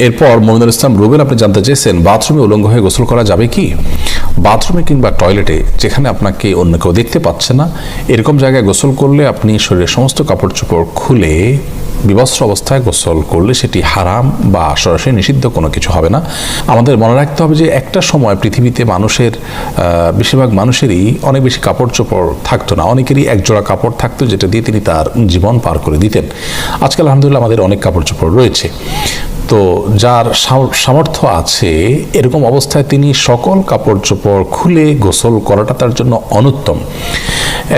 এরপর মমিনুল ইসলাম রুবেল আপনি জানতে চেয়েছেন, বাথরুমে উলঙ্গ হয়ে গোসল করা যাবে কি? বাথরুমে কিংবা টয়লেটে যেখানে আপনাকে অন্য কেউ দেখতে পাচ্ছে না, এরকম জায়গায় গোসল করলে আপনি শরীরের সমস্ত কাপড় চোপড় খুলে বিবস্ত্র অবস্থায় গোসল করলে সেটি হারাম বা সরাসরি নিষিদ্ধ কোনো কিছু হবে না। আমাদের মনে রাখতে হবে যে একটা সময় পৃথিবীতে মানুষের বেশিরভাগ মানুষেরই অনেক বেশি কাপড় চোপড় থাকতো না, অনেকেরই একজোড়া কাপড় থাকতো যেটা দিয়ে তিনি তার জীবন পার করে দিতেন। আজকাল আলহামদুলিল্লাহ আমাদের অনেক কাপড় চোপড় রয়েছে। তো যার সামর্থ্য আছে এরকম অবস্থায় তিনি সকল কাপড় চোপড় খুলে গোসল করাটা তার জন্য অনুত্তম।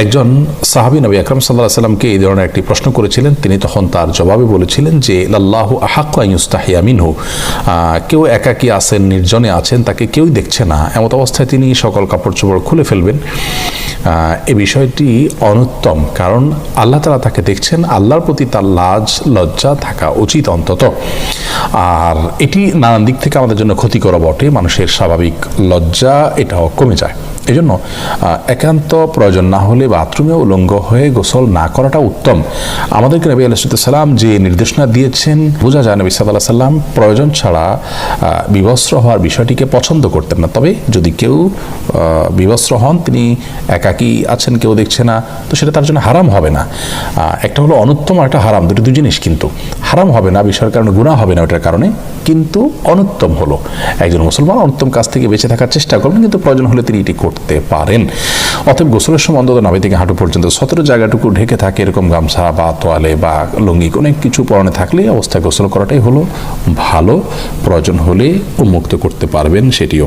একজন সাহাবী নবী আকরাম সাল্লাল্লাহু আলাইহি সাল্লামকে এই ধরনের একটি প্রশ্ন করেছিলেন, তিনি তখন তার জবাবে বলেছিলেন যে লাল্লাহু আহাক্কু আন ইউস্তাহিয়া মিনহু, কেউ একাকী আছেন, নির্জনে আছেন, তাকে কেউ দেখছে না, এমত অবস্থায় তিনি সকল কাপড় চোপড় খুলে ফেলবেন। এই বিষয়টি অনুত্তম, কারণ আল্লাহ তাআলা তাকে দেখছেন, আল্লাহর প্রতি তার লাজ লজ্জা থাকা উচিত অন্তত। আর এটি নানান দিক থেকে আমাদের জন্য ক্ষতিকর বটে, মানুষের স্বাভাবিক লজ্জা এটাও কমে যায়। এই জন্য একান্ত প্রয়োজন না হলে বাথরুমে উলঙ্গ হয়ে গোসল না করাটা উত্তম। আমাদেরকে নবী আলাইহিস সালাম যে নির্দেশনা দিয়েছেন, বোঝা যায় নবী সাল্লাল্লাহু আলাইহি সাল্লাম প্রয়োজন ছাড়া বিবস্ত্র হওয়ার বিষয়টিকে পছন্দ করতেন না। তবে যদি কেউ বিবস্ত্র হন, তিনি একাকী আছেন, কেউ দেখছে না, তো সেটা তার জন্য হারাম হবে না। একটা হলো অনুত্তম আর একটা হারাম, দুটো দুই জিনিস, কিন্তু হারাম হবে না বিষয়ের কারণে, গুনাহ হবে না ওটার কারণে, কিন্তু অনুত্তম হলো একজন মুসলমান অনুত্তম কাজ থেকে বেঁচে থাকার চেষ্টা করবেন, কিন্তু প্রয়োজন হলে তিনি এটি করতে পারেন। অতএব গোসলের সময় অন্তত নাভি থেকে হাঁটু পর্যন্ত সতেরো জায়গাটুকু ঢেকে থাকে এরকম গামছা বা তোয়ালে বা লুঙ্গি অনেক কিছু পরনে থাকলে অবস্থায় গোসল করাটাই হলো ভালো। প্রয়োজন হলে উন্মুক্ত করতে পারবেন সেটিও।